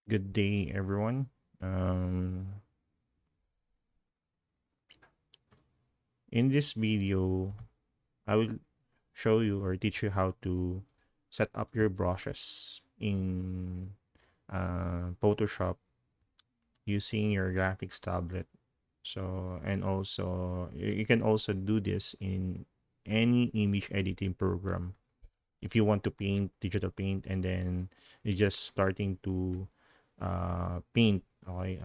Good day, everyone. In this video, I will show you or teach you how to set up your brushes in Photoshop using your graphics tablet. So, and also, you can also do this in any image editing program. If you want to paint, digital paint, and then you're just starting to paint, okay,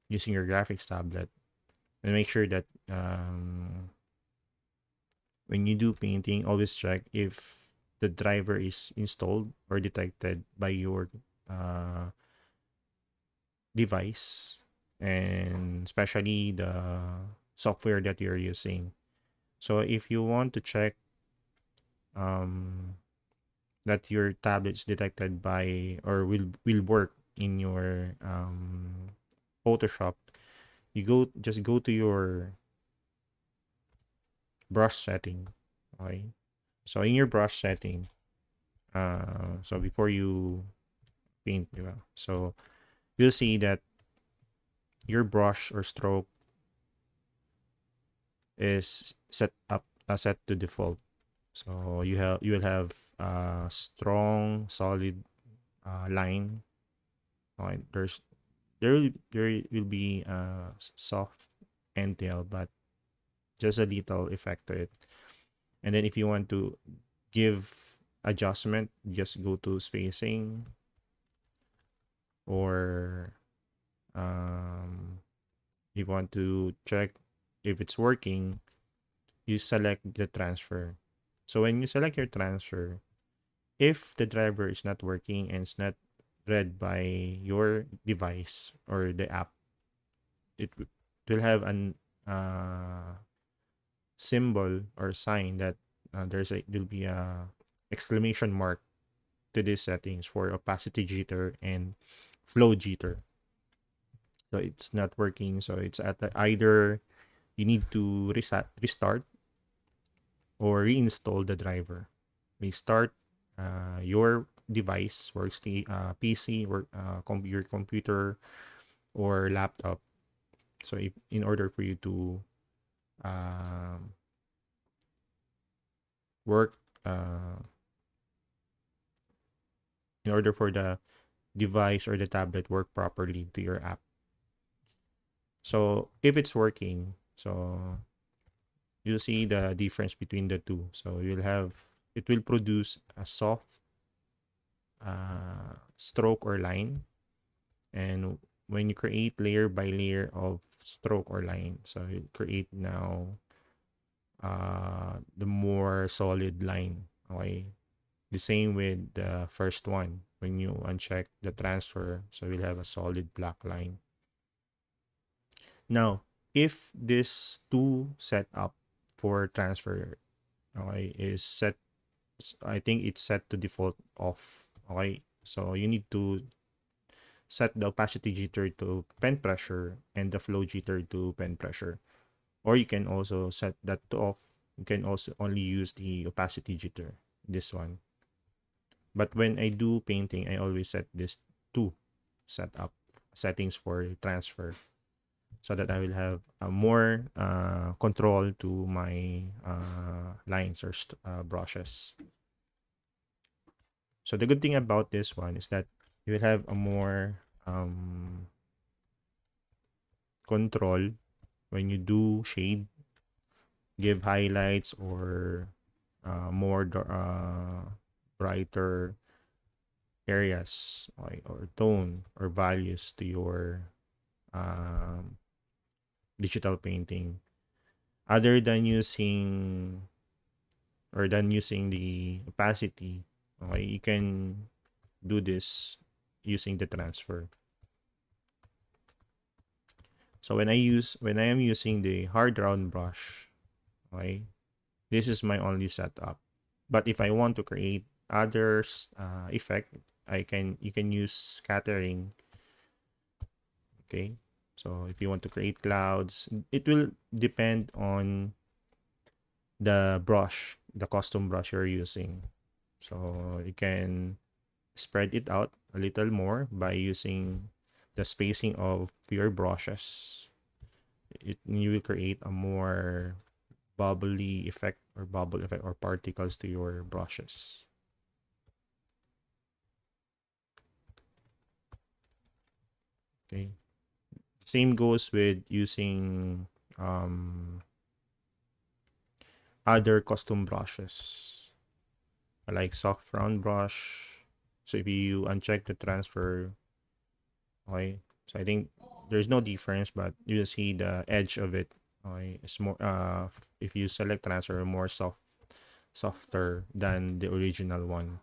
using your graphics tablet, and make sure that when you do painting, always check if the driver is installed or detected by your uh, device, and especially the software that you're using. So if you want to check um, that your tablet is detected by or will work in your Photoshop, you go to your brush setting. Okay. So in your brush setting, so before you paint, di ba? So you'll see that your brush or stroke is set to default. So you will have a strong, solid line. Okay. There will be soft end tail, but just a little effect to it. And then if you want to give adjustment, just go to spacing, or you want to check if it's working, you select the transfer. So when you select your transfer, if the driver is not working and it's not read by your device or the app, it will have an uh, symbol or sign that there'll be a exclamation mark to these settings for opacity jitter and flow jitter. So it's not working. So it's either you need to restart or reinstall the driver. Restart your device, PC, or your computer or laptop. So in order for you to um, work, in order for the device or the tablet work properly to your app. So if it's working, so you'll see the difference between the two. So it will produce a soft stroke or line. And when you create layer by layer of stroke or line, so you create now the more solid line. Okay. The same with the first one. When you uncheck the transfer, so we'll have a solid black line. Now, if this two setup for transfer, okay, is set, I think it's set to default off. Okay. So you need to set the opacity jitter to pen pressure and the flow jitter to pen pressure. Or you can also set that to off. You can also only use the opacity jitter, this one. But when I do painting, I always set this two setup settings for transfer, so that I will have more control to my lines or brushes. So the good thing about this one is that you will have a more control when you do shade, give highlights, or more brighter areas, or tone or values to your um, digital painting, other than using the opacity. Okay, you can do this using the transfer. So when I am using the hard round brush, okay, this is my only setup. But if I want to create others effect, I can you can use scattering. Okay, so if you want to create clouds, it will depend on the custom brush you're using. So you can spread it out a little more by using the spacing of your brushes. You will create a more bubbly effect or bubble effect or particles to your brushes. Okay. Same goes with using other custom brushes like soft round brush. So if you uncheck the transfer, okay, so I think there's no difference, but you will see the edge of it. Okay, it's more if you select transfer, more softer than the original one.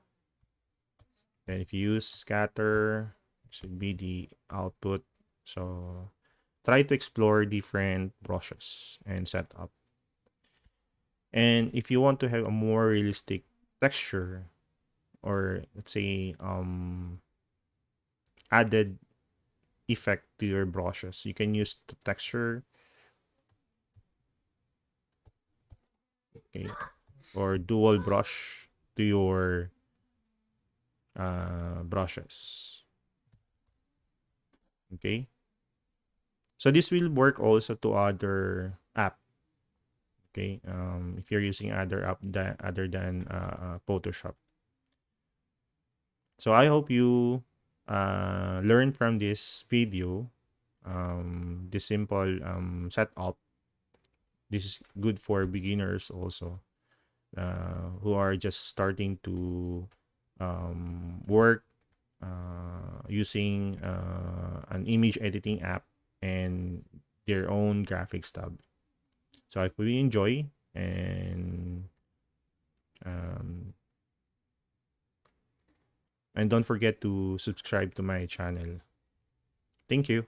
And if you use scatter, should be the output. So try to explore different brushes and setup. And if you want to have a more realistic texture, or let's say added effect to your brushes, you can use the texture, okay, or dual brush to your brushes. Okay, so this will work also to other app. Okay, if you're using other app other than Photoshop. So I hope you learn from this video, this simple setup. This is good for beginners also, who are just starting to work using an image editing app and their own graphics tab. So I hope you enjoy, um, and don't forget to subscribe to my channel. Thank you.